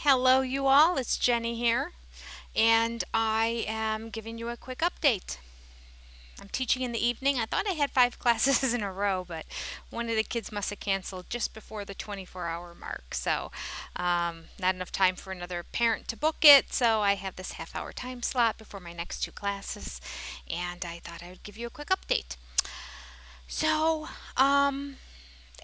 Hello, you all. It's Jenny here, and I am giving you a quick update. I'm teaching in the evening. I thought I had five classes in a row, but one of the kids must have canceled just before the 24-hour mark. So, not enough time for another parent to book it. So, I have this half-hour time slot before my next two classes, and I thought I would give you a quick update. So,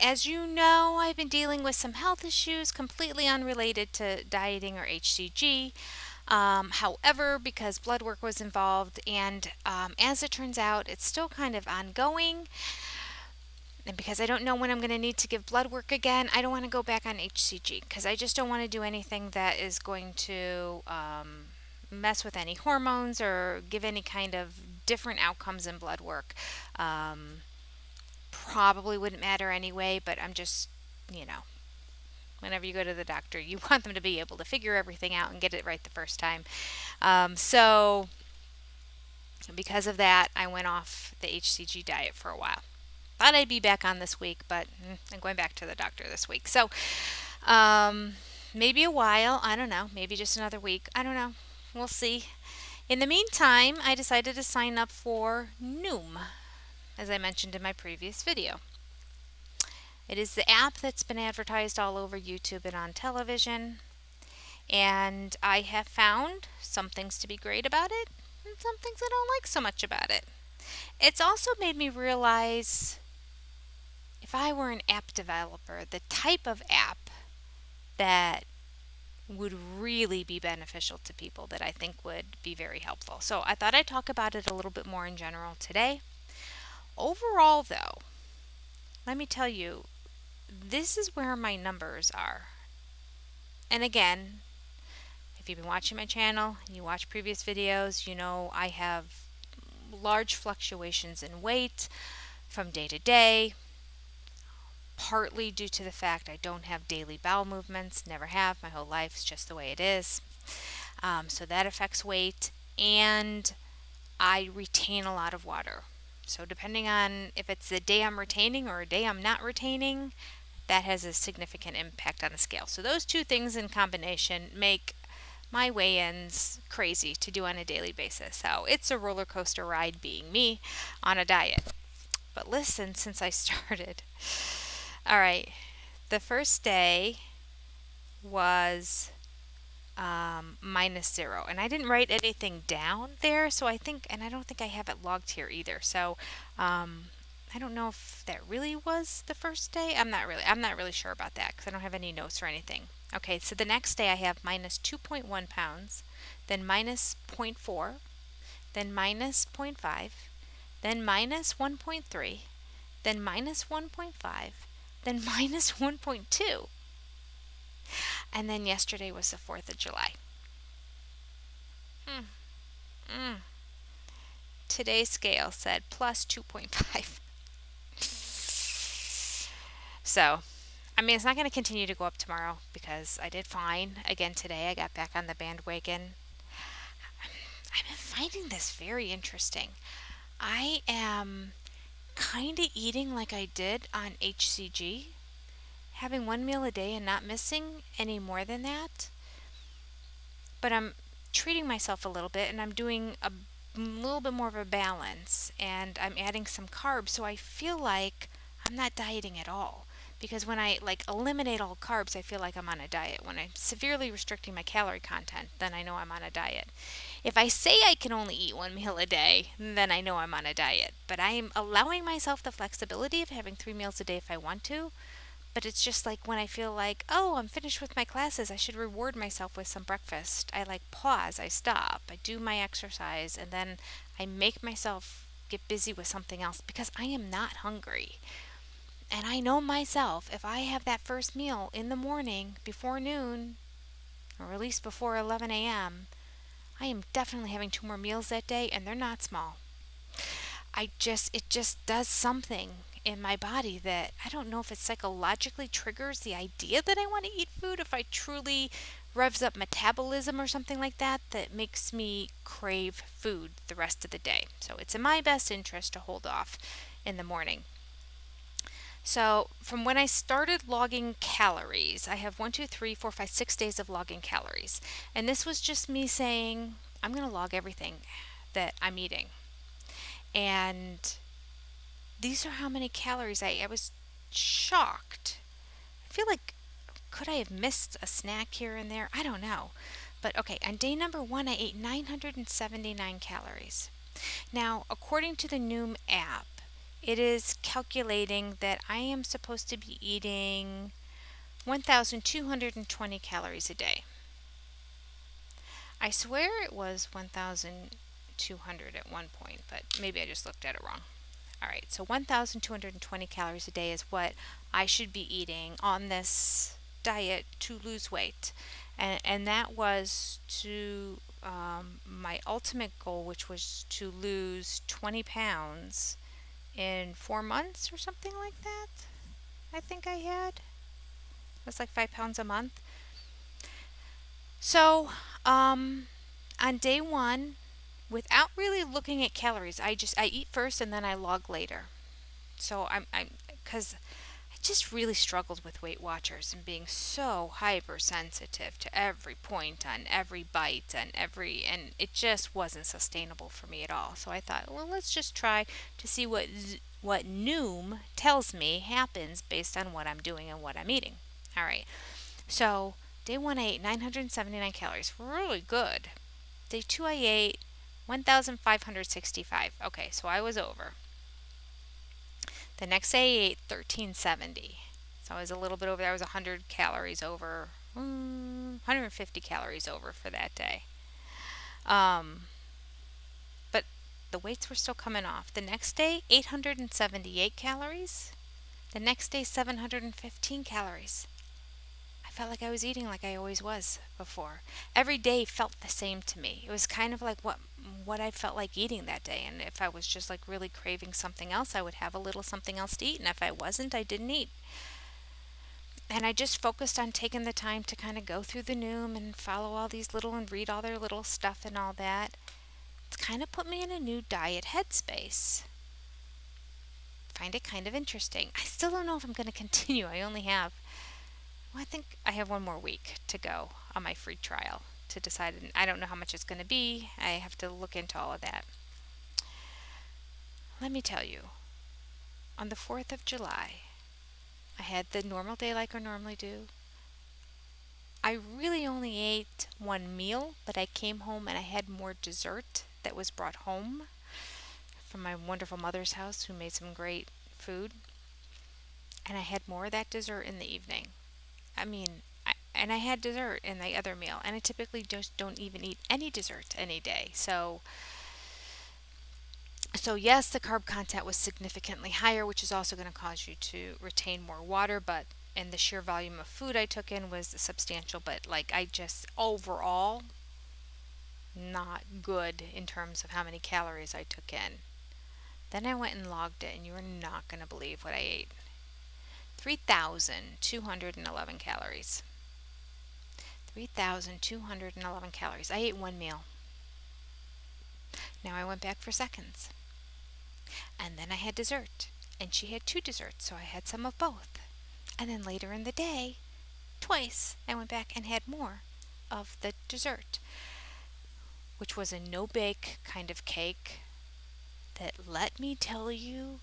as you know, I've been dealing with some health issues completely unrelated to dieting or HCG. However, because blood work was involved, and as it turns out, it's still kind of ongoing. And because I don't know when I'm going to need to give blood work again, I don't want to go back on HCG because I just don't want to do anything that is going to mess with any hormones or give any kind of different outcomes in blood work. Um, Probably wouldn't matter anyway, but I'm just, you know, whenever you go to the doctor, you want them to be able to figure everything out and get it right the first time. So, because of that, I went off the HCG diet for a while. Thought I'd be back on this week, but I'm going back to the doctor this week. So, um, maybe a while. I don't know. Maybe just another week. I don't know. We'll see. In the meantime, I decided to sign up for Noom, as I mentioned in my previous video. It is the app that's been advertised all over YouTube and on television. And I have found some things to be great about it and some things I don't like so much about it. It's also made me realize if I were an app developer, the type of app that would really be beneficial to people that I think would be very helpful. So I thought I'd talk about it a little bit more in general today. Overall, though, let me tell you, this is where my numbers are. And again, if you've been watching my channel and you watch previous videos, you know I have large fluctuations in weight from day to day, partly due to the fact I don't have daily bowel movements, never have, my whole life, it's just the way it is. So that affects weight, and I retain a lot of water. So depending on if it's the day I'm retaining or a day I'm not retaining, that has a significant impact on the scale. So those two things in combination make my weigh-ins crazy to do on a daily basis. So it's a roller coaster ride being me on a diet. But listen, since I started. All right. The first day was -0. And I didn't write anything down there, so I think, and I don't think I have it logged here either. So I don't know if that really was the first day. I'm not really sure about that because I don't have any notes or anything. Okay, so the next day I have minus 2.1 pounds, then minus zero point 0.4, then minus zero point 0.5, then minus 1.3, then minus 1.5, then minus 1.2. And then yesterday was the 4th of July. Mm, mm. Today's scale said plus 2.5. So, I mean, it's not going to continue to go up tomorrow because I did fine again today. I got back on the bandwagon. I've been finding this very interesting. I am kind of eating like I did on HCG, having one meal a day and not missing any more than that. But I'm treating myself a little bit and I'm doing a little bit more of a balance and I'm adding some carbs so I feel like I'm not dieting at all. Because when I like eliminate all carbs, I feel like I'm on a diet. When I'm severely restricting my calorie content, then I know I'm on a diet. If I say I can only eat one meal a day, then I know I'm on a diet. But I am allowing myself the flexibility of having 3 meals a day if I want to. But it's just like when I feel like, oh, I'm finished with my classes, I should reward myself with some breakfast. I like pause, I stop, I do my exercise, and then I make myself get busy with something else because I am not hungry. And I know myself, if I have that first meal in the morning before noon, or at least before 11 a.m., I am definitely having 2 more meals that day, and they're not small. It just does something in my body that I don't know if it psychologically triggers the idea that I want to eat food, if I truly revs up metabolism or something like that, that makes me crave food the rest of the day. So it's in my best interest to hold off in the morning. So, from when I started logging calories, I have 1, 2, 3, 4, 5, 6 days of logging calories. And this was just me saying, I'm going to log everything that I'm eating. And these are how many calories I ate. I was shocked. I feel like, could I have missed a snack here and there? I don't know. But okay, on day number one, I ate 979 calories. Now, according to the Noom app, it is calculating that I am supposed to be eating 1,220 calories a day. I swear it was 1,200 at one point, but maybe I just looked at it wrong. All right, so 1,220 calories a day is what I should be eating on this diet to lose weight. And that was to my ultimate goal, which was to lose 20 pounds in 4 months or something like that. I think I had. That's like 5 pounds a month. So, on day one, without really looking at calories, I eat first and then I log later. So because I just really struggled with Weight Watchers and being so hypersensitive to every point on every bite and it just wasn't sustainable for me at all. So I thought, well, let's just try to see what Noom tells me happens based on what I'm doing and what I'm eating. All right. So day one, I ate 979 calories. Really good. Day two, I ate 1,565. Okay, so I was over. The next day, I ate 1370. So I was a little bit over. I was 100 calories over, 150 calories over for that day. Um, but the weights were still coming off. The next day, 878 calories. The next day, 715 calories. I felt like I was eating like I always was before. Every day felt the same to me. It was kind of like what I felt like eating that day. And if I was just like really craving something else, I would have a little something else to eat. And if I wasn't, I didn't eat. And I just focused on taking the time to kind of go through the Noom and follow all these little and read all their little stuff and all that. It's kind of put me in a new diet headspace. Find it kind of interesting. I still don't know if I'm going to continue. I think I have one more week to go on my free trial to decide. And I don't know how much it's going to be. I have to look into all of that. Let me tell you, on the 4th of July, I had the normal day like I normally do. I really only ate one meal, but I came home and I had more dessert that was brought home from my wonderful mother's house who made some great food. And I had more of that dessert in the evening. I mean, and I had dessert in the other meal, and I typically just don't even eat any dessert any day. So yes, the carb content was significantly higher, which is also going to cause you to retain more water, but and the sheer volume of food I took in was substantial, but like I just overall not good in terms of how many calories I took in. Then I went and logged it, and you are not going to believe what I ate. 3,211 calories. 3,211 calories. I ate one meal. Now I went back for seconds. And then I had dessert. And she had two desserts, so I had some of both. And then later in the day, twice, I went back and had more of the dessert, which was a no bake kind of cake that, let me tell you,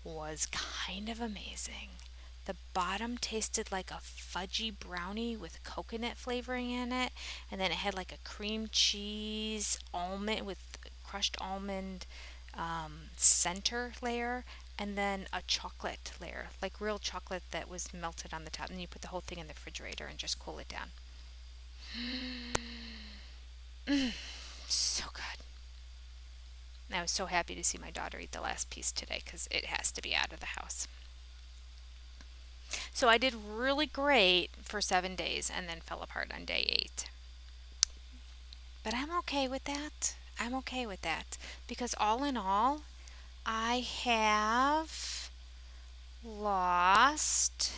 was kind of amazing. The bottom tasted like a fudgy brownie with coconut flavoring in it, and then it had like a cream cheese almond with crushed almond center layer, and then a chocolate layer, like real chocolate that was melted on the top. And you put the whole thing in the refrigerator and just cool it down. So good. I was so happy to see my daughter eat the last piece today because it has to be out of the house. So I did really great for 7 days and then fell apart on day 8. But I'm okay with that. I'm okay with that because all in all, I have lost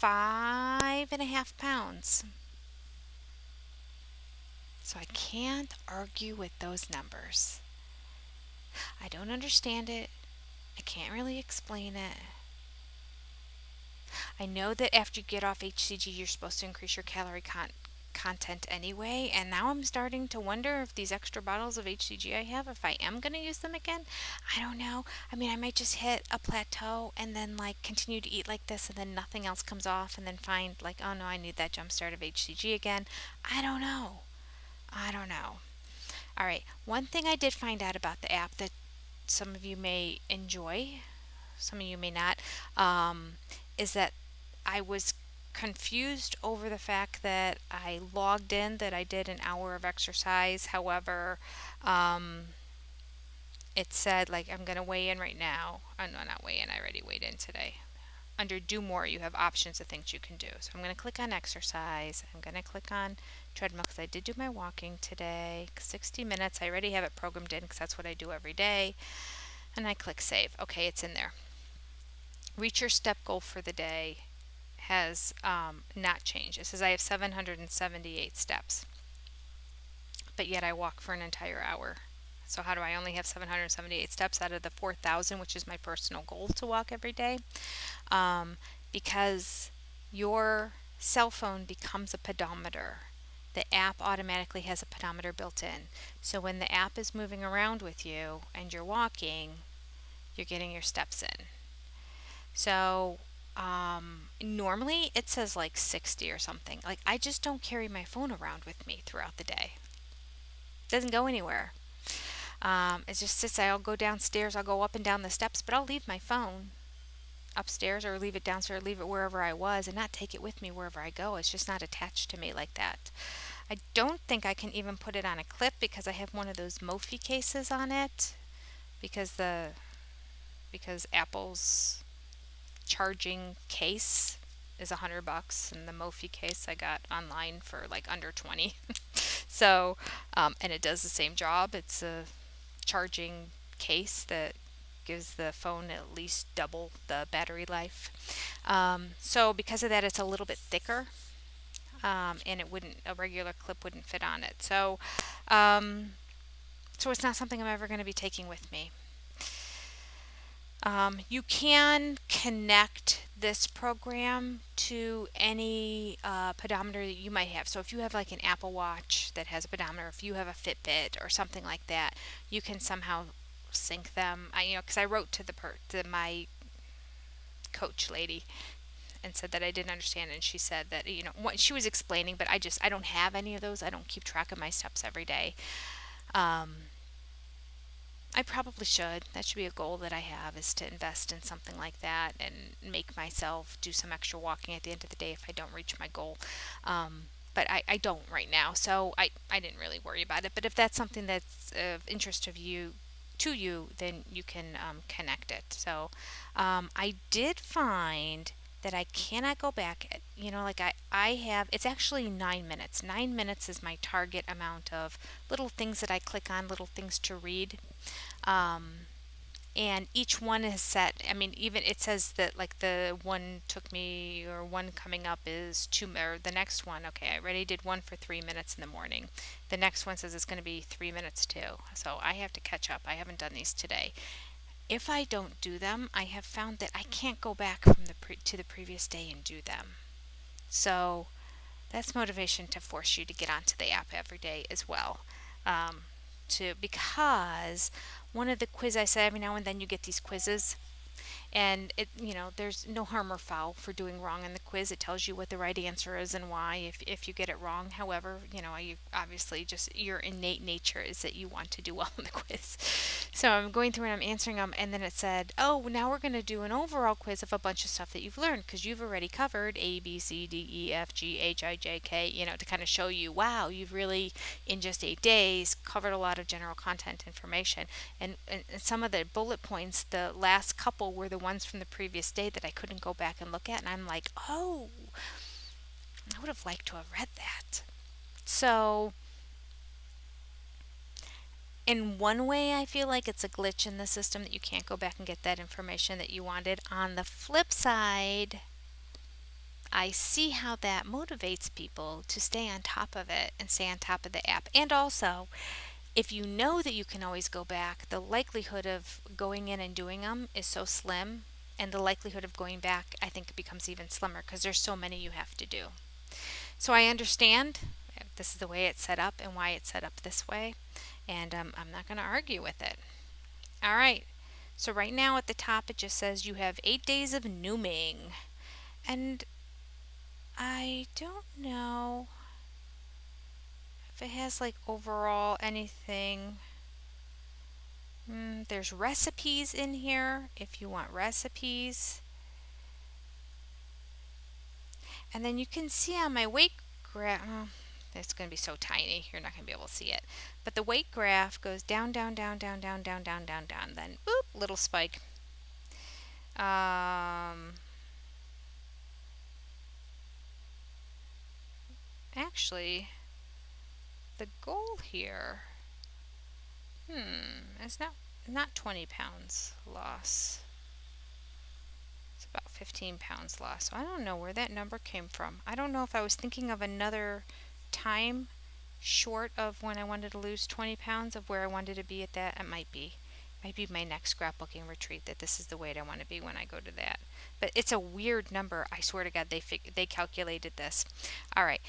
5.5 pounds. So I can't argue with those numbers. I don't understand it. I can't really explain it. I know that after you get off HCG, you're supposed to increase your content anyway, and now I'm starting to wonder if these extra bottles of HCG I have, if I am going to use them again. I don't know. I mean, I might just hit a plateau and then like continue to eat like this, and then nothing else comes off, and then find like, oh no, I need that jump start of HCG again. I don't know. I don't know. All right. One thing I did find out about the app that some of you may enjoy, some of you may not, is that I was confused over the fact that I logged in that I did an hour of exercise. However, um, it said like I'm gonna weigh in right now. No, not weigh in. I already weighed in today. Under do more, you have options of things you can do. So I'm gonna click on exercise. I'm gonna click on treadmill because I did do my walking today. 60 minutes. I already have it programmed in because that's what I do every day. And I click save. Okay, it's in there. Reach your step goal for the day has not changed. It says I have 778 steps, but yet I walk for an entire hour. So how do I only have 778 steps out of the 4,000, which is my personal goal to walk every day? Because your cell phone becomes a pedometer. The app automatically has a pedometer built in. So when the app is moving around with you and you're walking, you're getting your steps in. So normally it says like 60 or something. Like I just don't carry my phone around with me throughout the day. It doesn't go anywhere. It just sits. I'll go downstairs. I'll go up and down the steps, but I'll leave my phone upstairs or leave it downstairs, or leave it wherever I was, and not take it with me wherever I go. It's just not attached to me like that. I don't think I can even put it on a clip because I have one of those Mophie cases on it because because Apple's charging case is $100, and the Mophie case I got online for like under 20. So, and it does the same job. It's a charging case that gives the phone at least double the battery life. So because of that, it's a little bit thicker, and a regular clip wouldn't fit on it. Um, so it's not something I'm ever going to be taking with me. You can connect this program to any pedometer that you might have. So if you have like an Apple Watch that has a pedometer, if you have a Fitbit or something like that, you can somehow sync them. Because I wrote to my coach lady and said that I didn't understand, and she said that what she was explaining, but I don't have any of those. I don't keep track of my steps every day. Um, I probably should. That should be a goal that I have, is to invest in something like that and make myself do some extra walking at the end of the day if I don't reach my goal. But I don't right now, so I didn't really worry about it. But if that's something that's of interest to you, then you can connect it. So I did find that I cannot go back. Like I have, it's actually 9 minutes. 9 minutes is my target amount of little things that I click on, little things to read. Um, and each one is set. I mean, even it says that like the one took me, or one coming up is or the next one. Okay, I already did one for 3 minutes in the morning. The next one says it's going to be 3 minutes too. So I have to catch up. I haven't done these today. If I don't do them, I have found that I can't go back from to the previous day and do them. So that's motivation to force you to get onto the app every day as well. Because one of the quiz I said, every now and then you get these quizzes, and there's no harm or foul for doing wrong in the quiz. It tells you what the right answer is and why if you get it wrong. However, you obviously, just your innate nature is that you want to do well in the quiz. So I'm going through and I'm answering them, and then it said, oh, now we're going to do an overall quiz of a bunch of stuff that you've learned, because you've already covered A, B, C, D, E, F, G, H, I, J, K, to kind of show you, wow, you've really, in just 8 days, covered a lot of general content information. And some of the bullet points, the last couple, were the ones from the previous day that I couldn't go back and look at. And I'm like, oh, I would have liked to have read that. So, in one way, I feel like it's a glitch in the system that you can't go back and get that information that you wanted. On the flip side, I see how that motivates people to stay on top of it and stay on top of the app. And also, If you know that you can always go back, the likelihood of going in and doing them is so slim, and the likelihood of going back, I think, becomes even slimmer because there's so many you have to do. So I understand this is the way it's set up and why it's set up this way, and I'm not going to argue with it. All right. So right now at the top it just says you have 8 days of nooming, and I don't know if it has like overall anything. There's recipes in here if you want recipes. And then you can see on my weight graph, it's going to be so tiny, you're not going to be able to see it. But the weight graph goes down, down, down, down, down, down, down, down, down. Then, boop, little spike. Actually, the goal here, is not 20 pounds loss. It's about 15 pounds loss. So I don't know where that number came from. I don't know if I was thinking of another time short of when I wanted to lose 20 pounds of where I wanted to be at that. It might be. Might be my next scrapbooking retreat that this is the weight I want to be when I go to that. But it's a weird number. I swear to God, they calculated this. All right.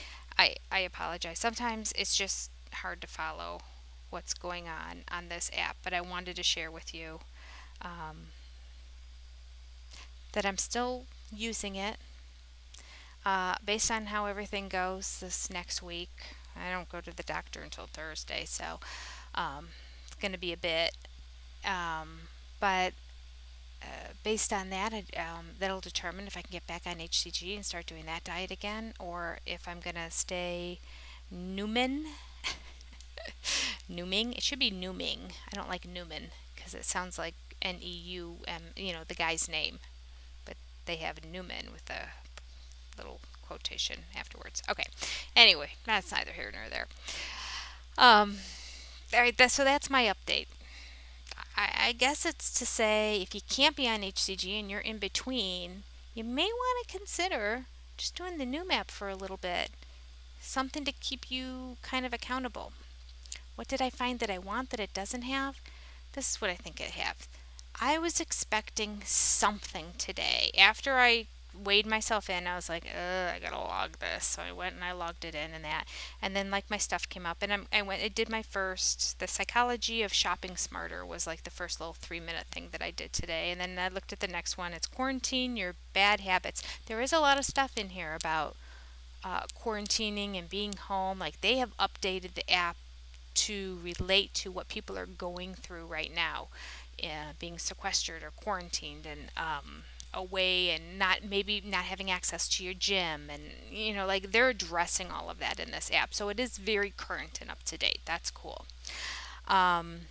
I apologize. Sometimes it's just hard to follow what's going on this app, but I wanted to share with you um, that I'm still using it. Based on how everything goes this next week, I don't go to the doctor until Thursday, so it's going to be a bit. But based on that, that'll determine if I can get back on HCG and start doing that diet again, or if I'm going to stay Newman. Nooming. It should be Nooming. I don't like Newman because it sounds like Neum, the guy's name. But they have Newman with a little quotation afterwards. Okay. Anyway, that's neither here nor there. All right, so that's my update. I guess it's to say if you can't be on HCG and you're in between, you may want to consider just doing the new map for a little bit. Something to keep you kind of accountable. What did I find that I want that it doesn't have? This is what I think it has. I was expecting something today. After I weighed myself in, I was like, ugh, I gotta log this. So I went and I logged it in and that. And then like my stuff came up and I did my first, the psychology of shopping smarter was like the first little 3-minute thing that I did today. And then I looked at the next one. It's quarantine your bad habits. There is a lot of stuff in here about quarantining and being home. Like they have updated the app to relate to what people are going through right now, being sequestered or quarantined and away and maybe not having access to your gym, and like they're addressing all of that in this app, so it is very current and up to date. That's cool. um,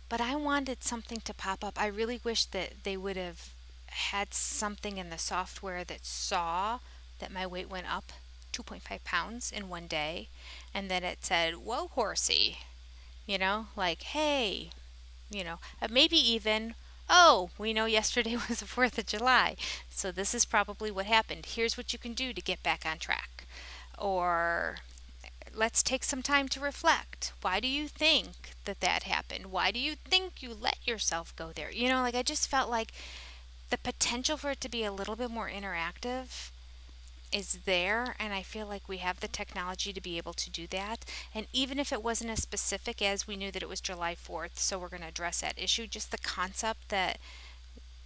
but I wanted something to pop up. I really wish that they would have had something in the software that saw that my weight went up 2.5 pounds in one day, and then it said, whoa, horsey, like, hey, maybe even, oh, we know yesterday was the 4th of July, so this is probably what happened. Here's what you can do to get back on track. Or let's take some time to reflect. Why do you think that happened? Why do you think you let yourself go there? Like I just felt like the potential for it to be a little bit more interactive is there, and I feel like we have the technology to be able to do that. And even if it wasn't as specific as we knew that it was July 4th, so we're going to address that issue, just the concept that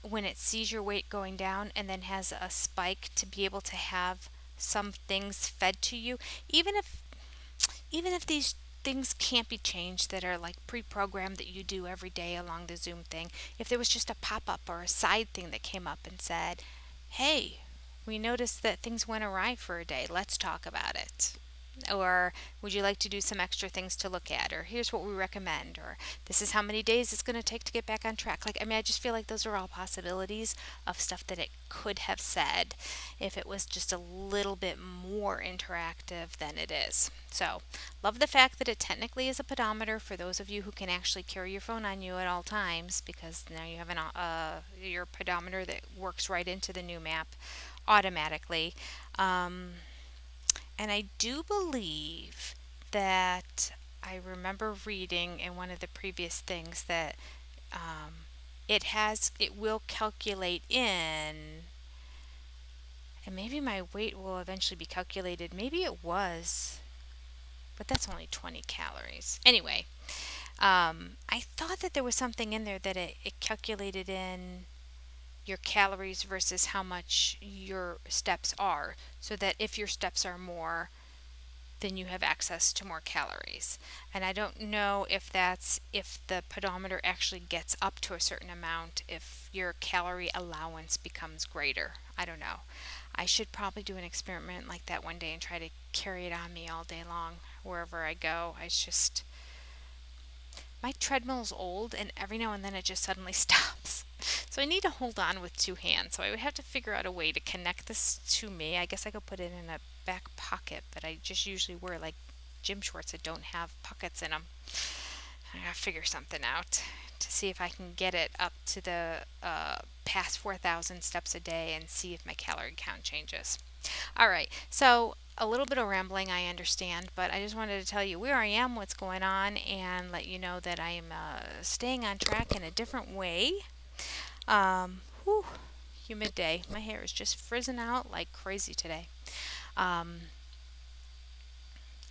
when it sees your weight going down and then has a spike, to be able to have some things fed to you, even if these things can't be changed that are like pre-programmed that you do every day along the Zoom thing, if there was just a pop-up or a side thing that came up and said, hey, we noticed that things went awry for a day. Let's talk about it. Or would you like to do some extra things to look at? Or here's what we recommend. Or this is how many days it's going to take to get back on track. I just feel like those are all possibilities of stuff that it could have said if it was just a little bit more interactive than it is. So, love the fact that it technically is a pedometer for those of you who can actually carry your phone on you at all times, because now you have your pedometer that works right into the new map automatically. And I do believe that I remember reading in one of the previous things that it will calculate in, and maybe my weight will eventually be calculated. Maybe it was, but that's only 20 calories. Anyway, I thought that there was something in there that it calculated in your calories versus how much your steps are, so that if your steps are more, then you have access to more calories. And I don't know if that's if the pedometer actually gets up to a certain amount, if your calorie allowance becomes greater. I don't know. I should probably do an experiment like that one day and try to carry it on me all day long wherever I go. I just my treadmill's old and every now and then it just suddenly stops. So I need to hold on with two hands. So I would have to figure out a way to connect this to me. I guess I could put it in a back pocket, but I just usually wear like gym shorts that don't have pockets in them. I gotta figure something out to see if I can get it up to the past 4,000 steps a day and see if my calorie count changes. All right, so a little bit of rambling, I understand, but I just wanted to tell you where I am, what's going on, and let you know that I am staying on track in a different way. Whew, humid day. My hair is just frizzing out like crazy today. Um,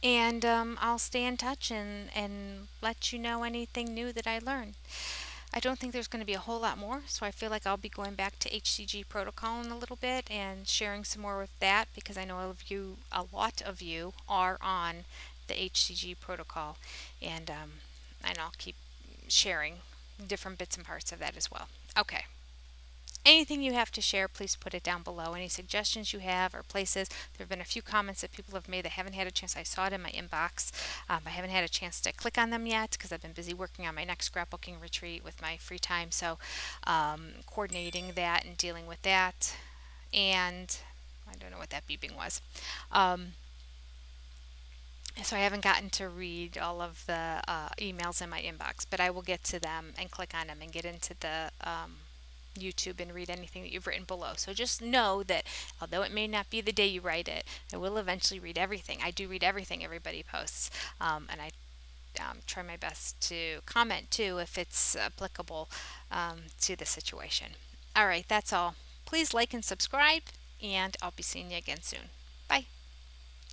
and I'll stay in touch and let you know anything new that I learn. I don't think there's going to be a whole lot more, so I feel like I'll be going back to HCG protocol in a little bit and sharing some more with that because I know a lot of you are on the HCG protocol, and I'll keep sharing different bits and parts of that as well. Okay. Anything you have to share, please put it down below. Any suggestions you have or places. There have been a few comments that people have made that haven't had a chance. I saw it in my inbox. I haven't had a chance to click on them yet because I've been busy working on my next scrapbooking retreat with my free time. So, coordinating that and dealing with that. And I don't know what that beeping was. Um, so I haven't gotten to read all of the emails in my inbox, but I will get to them and click on them and get into the YouTube and read anything that you've written below. So just know that although it may not be the day you write it, I will eventually read everything. I do read everything everybody posts, and I try my best to comment too if it's applicable to the situation. All right, that's all. Please like and subscribe, and I'll be seeing you again soon.